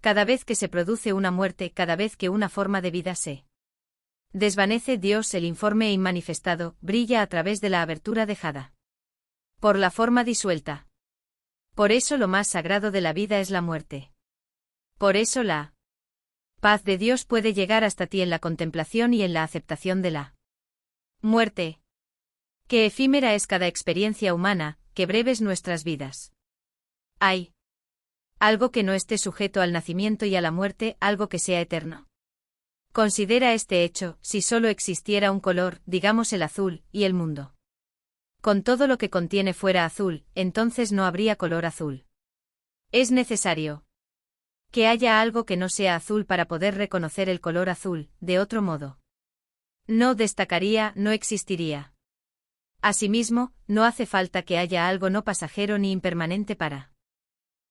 Cada vez que se produce una muerte, cada vez que una forma de vida se desvanece, Dios, el informe inmanifestado, brilla a través de la abertura dejada por la forma disuelta. Por eso lo más sagrado de la vida es la muerte. Por eso la paz de Dios puede llegar hasta ti en la contemplación y en la aceptación de la muerte. Qué efímera es cada experiencia humana, qué breves nuestras vidas. Hay algo que no esté sujeto al nacimiento y a la muerte, algo que sea eterno. Considera este hecho: si solo existiera un color, digamos el azul, y el mundo con todo lo que contiene fuera azul, entonces no habría color azul. Es necesario que haya algo que no sea azul para poder reconocer el color azul, de otro modo no destacaría, no existiría. Asimismo, no hace falta que haya algo no pasajero ni impermanente para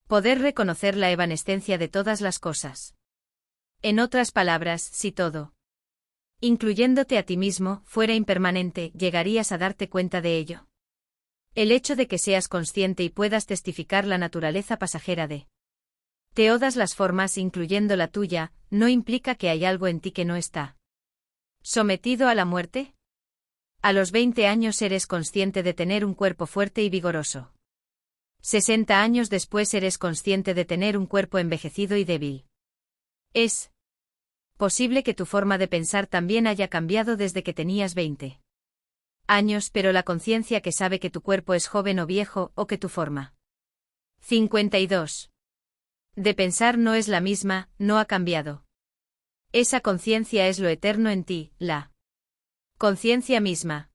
poder reconocer la evanescencia de todas las cosas. En otras palabras, si todo, incluyéndote a ti mismo, fuera impermanente, llegarías a darte cuenta de ello. El hecho de que seas consciente y puedas testificar la naturaleza pasajera de todas las formas, incluyendo la tuya, no implica que hay algo en ti que no está sometido a la muerte. A los 20 años eres consciente de tener un cuerpo fuerte y vigoroso. 60 años después eres consciente de tener un cuerpo envejecido y débil. Es posible que tu forma de pensar también haya cambiado desde que tenías 20 años, pero la conciencia que sabe que tu cuerpo es joven o viejo, o que tu forma 52 de pensar no es la misma, no ha cambiado. Esa conciencia es lo eterno en ti, la conciencia misma.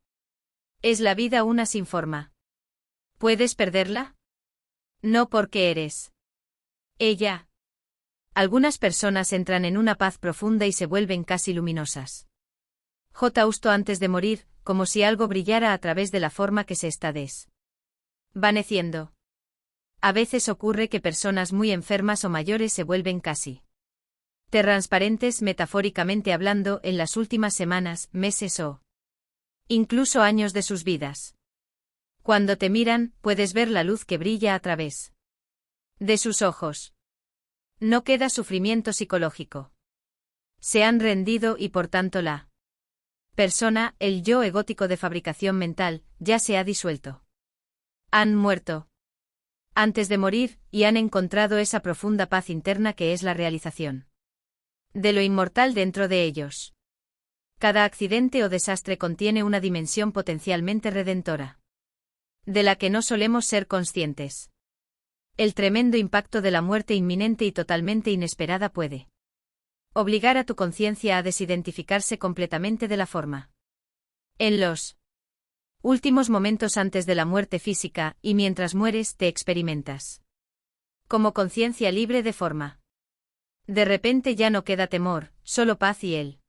Es la vida una sin forma. ¿Puedes perderla? No, porque eres ella. Algunas personas entran en una paz profunda y se vuelven casi luminosas. Justo antes de morir, como si algo brillara a través de la forma que se está desvaneciendo. A veces ocurre que personas muy enfermas o mayores se vuelven casi transparentes, metafóricamente hablando, en las últimas semanas, meses o incluso años de sus vidas. Cuando te miran, puedes ver la luz que brilla a través de sus ojos. No queda sufrimiento psicológico. Se han rendido y por tanto la persona, el yo egótico de fabricación mental, ya se ha disuelto. Han muerto antes de morir, y han encontrado esa profunda paz interna que es la realización de lo inmortal dentro de ellos. Cada accidente o desastre contiene una dimensión potencialmente redentora, de la que no solemos ser conscientes. El tremendo impacto de la muerte inminente y totalmente inesperada puede obligar a tu conciencia a desidentificarse completamente de la forma. En los últimos momentos antes de la muerte física, y mientras mueres, te experimentas como conciencia libre de forma. De repente ya no queda temor, solo paz y el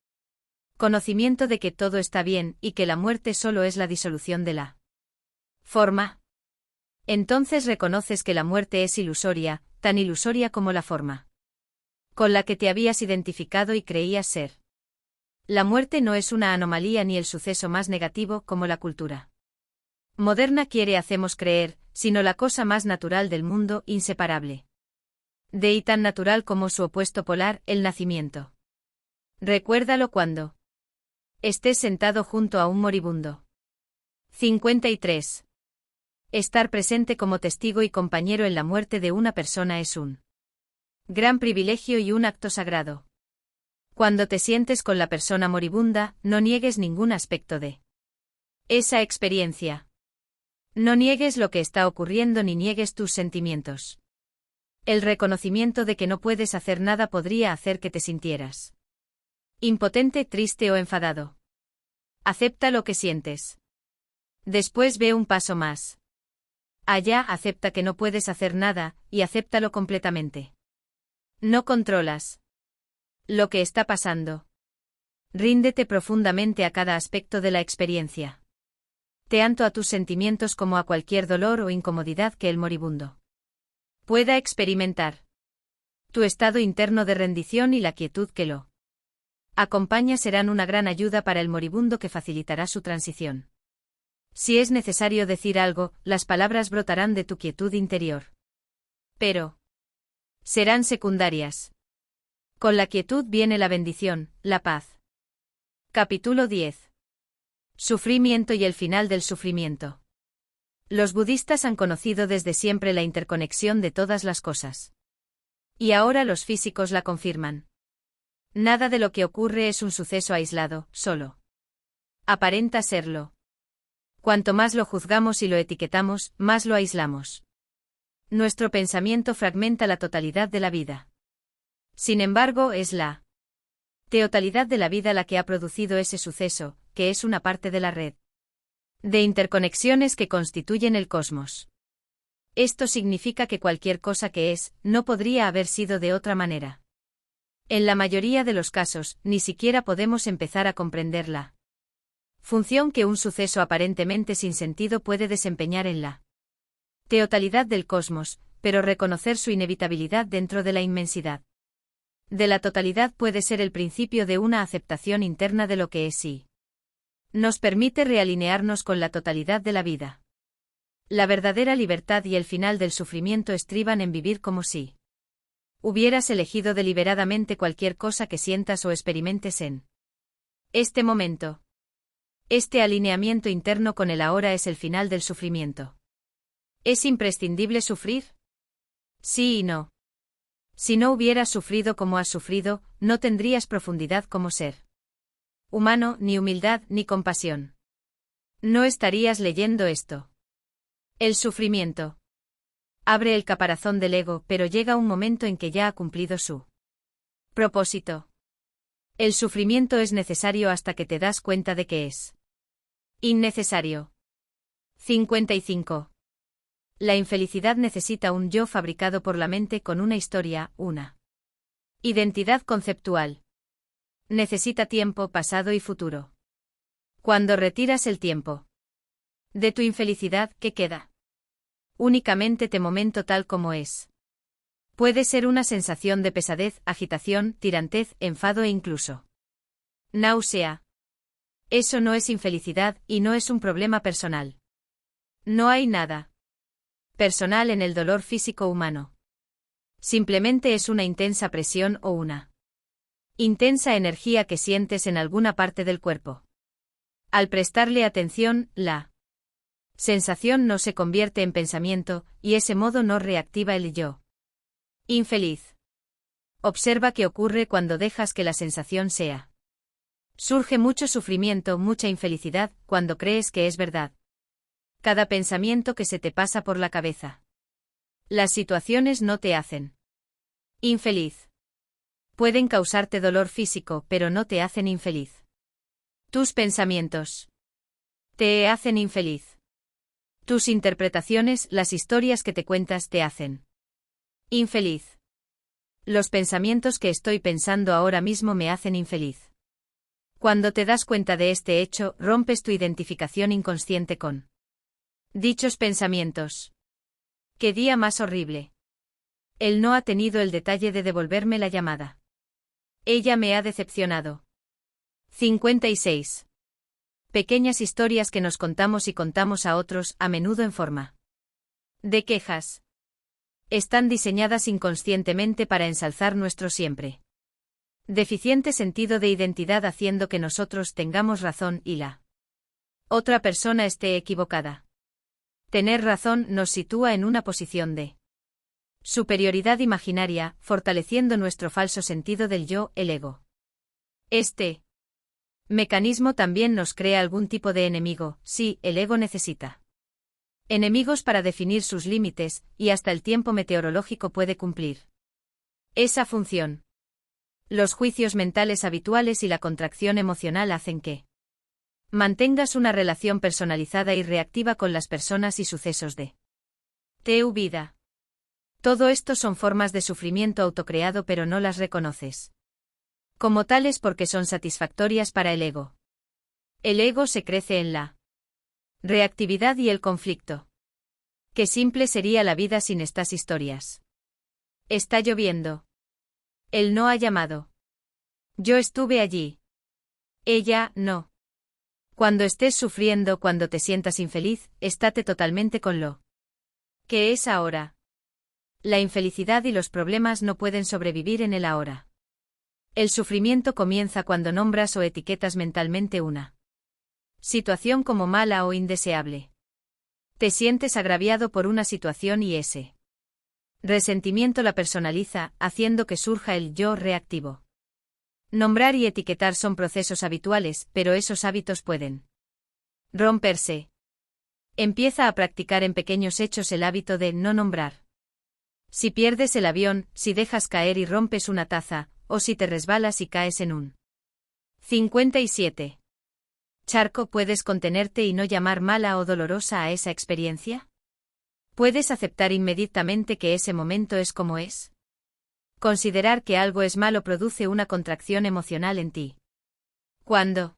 conocimiento de que todo está bien y que la muerte solo es la disolución de la forma. Entonces reconoces que la muerte es ilusoria, tan ilusoria como la forma con la que te habías identificado y creías ser. La muerte no es una anomalía ni el suceso más negativo como la cultura moderna quiere hacemos creer, sino la cosa más natural del mundo, inseparable de y tan natural como su opuesto polar, el nacimiento. Recuérdalo cuando estés sentado junto a un moribundo. 53. Estar presente como testigo y compañero en la muerte de una persona es un gran privilegio y un acto sagrado. Cuando te sientes con la persona moribunda, no niegues ningún aspecto de esa experiencia. No niegues lo que está ocurriendo ni niegues tus sentimientos. El reconocimiento de que no puedes hacer nada podría hacer que te sintieras impotente, triste o enfadado. Acepta lo que sientes. Después ve un paso más allá, acepta que no puedes hacer nada, y acéptalo completamente. No controlas lo que está pasando. Ríndete profundamente a cada aspecto de la experiencia. Tanto a tus sentimientos como a cualquier dolor o incomodidad que el moribundo pueda experimentar. Tu estado interno de rendición y la quietud que lo acompaña serán una gran ayuda para el moribundo que facilitará su transición. Si es necesario decir algo, las palabras brotarán de tu quietud interior. Pero serán secundarias. Con la quietud viene la bendición, la paz. Capítulo 10. Sufrimiento y el final del sufrimiento. Los budistas han conocido desde siempre la interconexión de todas las cosas. Y ahora los físicos la confirman. Nada de lo que ocurre es un suceso aislado, solo. Aparenta serlo. Cuanto más lo juzgamos y lo etiquetamos, más lo aislamos. Nuestro pensamiento fragmenta la totalidad de la vida. Sin embargo, es la totalidad de la vida la que ha producido ese suceso, que es una parte de la red de interconexiones que constituyen el cosmos. Esto significa que cualquier cosa que es, no podría haber sido de otra manera. En la mayoría de los casos, ni siquiera podemos empezar a comprender la función que un suceso aparentemente sin sentido puede desempeñar en la totalidad del cosmos, pero reconocer su inevitabilidad dentro de la inmensidad de la totalidad puede ser el principio de una aceptación interna de lo que es y nos permite realinearnos con la totalidad de la vida. La verdadera libertad y el final del sufrimiento estriban en vivir como si hubieras elegido deliberadamente cualquier cosa que sientas o experimentes en este momento. Este alineamiento interno con el ahora es el final del sufrimiento. ¿Es imprescindible sufrir? Sí y no. Si no hubieras sufrido como has sufrido, no tendrías profundidad como ser humano, ni humildad, ni compasión. No estarías leyendo esto. El sufrimiento abre el caparazón del ego, pero llega un momento en que ya ha cumplido su propósito. El sufrimiento es necesario hasta que te das cuenta de que es innecesario. 55. La infelicidad necesita un yo fabricado por la mente con una historia, una identidad conceptual. Necesita tiempo, pasado y futuro. Cuando retiras el tiempo de tu infelicidad, ¿qué queda? Únicamente te momento tal como es. Puede ser una sensación de pesadez, agitación, tirantez, enfado e incluso náusea. Eso no es infelicidad y no es un problema personal. No hay nada personal en el dolor físico humano. Simplemente es una intensa presión o una intensa energía que sientes en alguna parte del cuerpo. Al prestarle atención, la sensación no se convierte en pensamiento, y ese modo no reactiva el yo infeliz. Observa qué ocurre cuando dejas que la sensación sea. Surge mucho sufrimiento, mucha infelicidad, cuando crees que es verdad cada pensamiento que se te pasa por la cabeza. Las situaciones no te hacen infeliz. Pueden causarte dolor físico, pero no te hacen infeliz. Tus pensamientos te hacen infeliz. Tus interpretaciones, las historias que te cuentas, te hacen infeliz. Los pensamientos que estoy pensando ahora mismo me hacen infeliz. Cuando te das cuenta de este hecho, rompes tu identificación inconsciente con dichos pensamientos. ¡Qué día más horrible! Él no ha tenido el detalle de devolverme la llamada. Ella me ha decepcionado. 56. Pequeñas historias que nos contamos y contamos a otros, a menudo en forma de quejas. Están diseñadas inconscientemente para ensalzar nuestro siempre deficiente sentido de identidad, haciendo que nosotros tengamos razón y la otra persona esté equivocada. Tener razón nos sitúa en una posición de superioridad imaginaria, fortaleciendo nuestro falso sentido del yo, el ego. Este mecanismo también nos crea algún tipo de enemigo. Sí, el ego necesita enemigos para definir sus límites, y hasta el tiempo meteorológico puede cumplir esa función. Los juicios mentales habituales y la contracción emocional hacen que mantengas una relación personalizada y reactiva con las personas y sucesos de tu vida. Todo esto son formas de sufrimiento autocreado, pero no las reconoces como tales porque son satisfactorias para el ego. El ego se crece en la reactividad y el conflicto. Qué simple sería la vida sin estas historias. Está lloviendo. Él no ha llamado. Yo estuve allí. Ella, no. Cuando estés sufriendo, cuando te sientas infeliz, estate totalmente con lo que es ahora. La infelicidad y los problemas no pueden sobrevivir en el ahora. El sufrimiento comienza cuando nombras o etiquetas mentalmente una situación como mala o indeseable. Te sientes agraviado por una situación y ese resentimiento la personaliza, haciendo que surja el yo reactivo. Nombrar y etiquetar son procesos habituales, pero esos hábitos pueden romperse. Empieza a practicar en pequeños hechos el hábito de no nombrar. Si pierdes el avión, si dejas caer y rompes una taza, o si te resbalas y caes en un 57. Charco, ¿puedes contenerte y no llamar mala o dolorosa a esa experiencia? ¿Puedes aceptar inmediatamente que ese momento es como es? Considerar que algo es malo produce una contracción emocional en ti. Cuando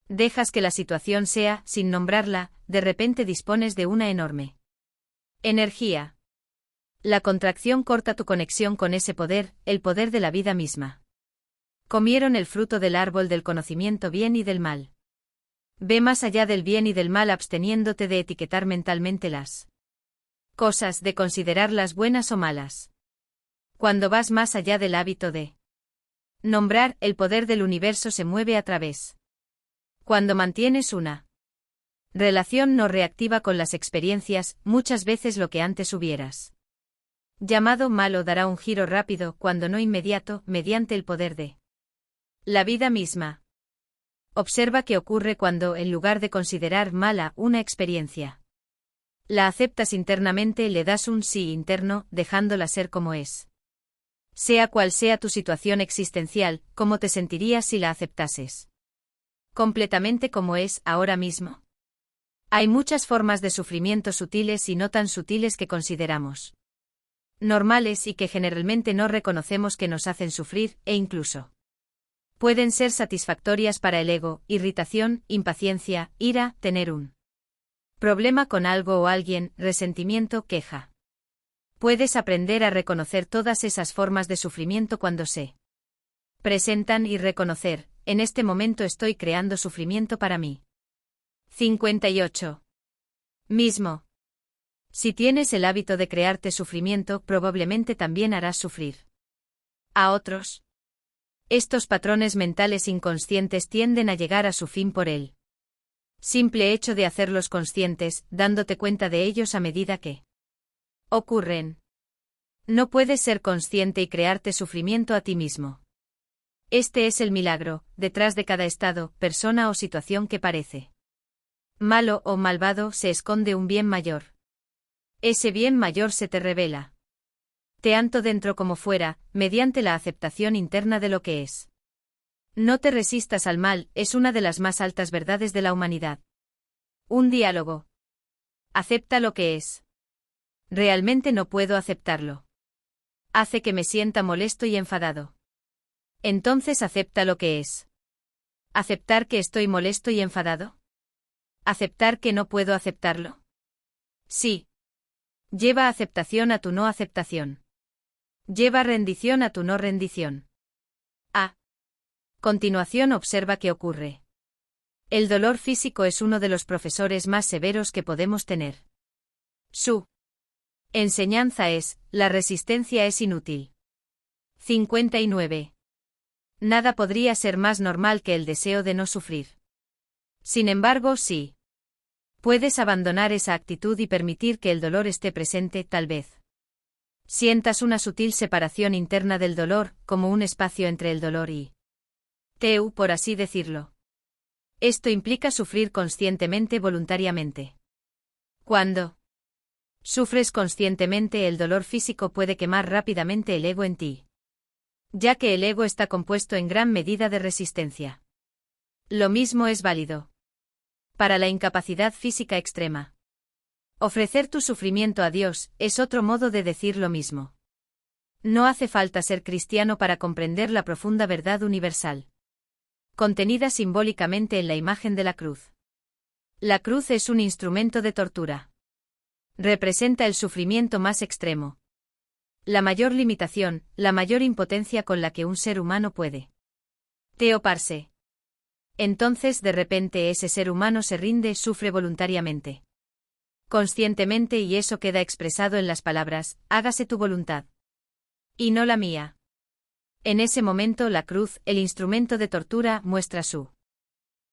dejas que la situación sea, sin nombrarla, de repente dispones de una enorme energía. La contracción corta tu conexión con ese poder, el poder de la vida misma. Comieron el fruto del árbol del conocimiento bien y del mal. Ve más allá del bien y del mal absteniéndote de etiquetar mentalmente las cosas, de considerarlas buenas o malas. Cuando vas más allá del hábito de nombrar, el poder del universo se mueve a través. Cuando mantienes una relación no reactiva con las experiencias, muchas veces lo que antes hubieras llamado malo dará un giro rápido, cuando no inmediato, mediante el poder de la vida misma. Observa qué ocurre cuando, en lugar de considerar mala una experiencia, la aceptas internamente, le das un sí interno, dejándola ser como es. Sea cual sea tu situación existencial, ¿cómo te sentirías si la aceptases completamente como es, ahora mismo? Hay muchas formas de sufrimiento sutiles y no tan sutiles que consideramos normales y que generalmente no reconocemos que nos hacen sufrir, e incluso pueden ser satisfactorias para el ego: irritación, impaciencia, ira, tener un problema con algo o alguien, resentimiento, queja. Puedes aprender a reconocer todas esas formas de sufrimiento cuando se presentan y reconocer: en este momento estoy creando sufrimiento para mí. 58. Mismo. Si tienes el hábito de crearte sufrimiento, probablemente también harás sufrir a otros. Estos patrones mentales inconscientes tienden a llegar a su fin por el simple hecho de hacerlos conscientes, dándote cuenta de ellos a medida que ocurren. No puedes ser consciente y crearte sufrimiento a ti mismo. Este es el milagro: detrás de cada estado, persona o situación que parece malo o malvado se esconde un bien mayor. Ese bien mayor se te revela tanto dentro como fuera, mediante la aceptación interna de lo que es. No te resistas al mal, es una de las más altas verdades de la humanidad. Un diálogo. Acepta lo que es. Realmente no puedo aceptarlo. Hace que me sienta molesto y enfadado. Entonces acepta lo que es. ¿Aceptar que estoy molesto y enfadado? ¿Aceptar que no puedo aceptarlo? Sí. Lleva aceptación a tu no aceptación. Lleva rendición a tu no rendición. A continuación observa qué ocurre. El dolor físico es uno de los profesores más severos que podemos tener. Su enseñanza es: la resistencia es inútil. 59. Nada podría ser más normal que el deseo de no sufrir. Sin embargo, sí. Puedes abandonar esa actitud y permitir que el dolor esté presente, tal vez sientas una sutil separación interna del dolor, como un espacio entre el dolor y Teu, por así decirlo. Esto implica sufrir conscientemente, voluntariamente. Cuando sufres conscientemente, el dolor físico puede quemar rápidamente el ego en ti, ya que el ego está compuesto en gran medida de resistencia. Lo mismo es válido para la incapacidad física extrema. Ofrecer tu sufrimiento a Dios es otro modo de decir lo mismo. No hace falta ser cristiano para comprender la profunda verdad universal, contenida simbólicamente en la imagen de la cruz. La cruz es un instrumento de tortura. Representa el sufrimiento más extremo, la mayor limitación, la mayor impotencia con la que un ser humano puede teoparse. Entonces de repente ese ser humano se rinde, sufre voluntariamente, conscientemente, y eso queda expresado en las palabras: hágase tu voluntad y no la mía. En ese momento la cruz, el instrumento de tortura, muestra su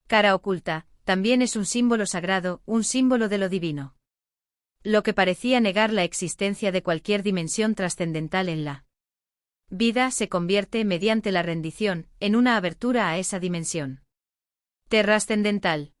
cara oculta, también es un símbolo sagrado, un símbolo de lo divino. Lo que parecía negar la existencia de cualquier dimensión trascendental en la vida se convierte, mediante la rendición, en una abertura a esa dimensión trascendental.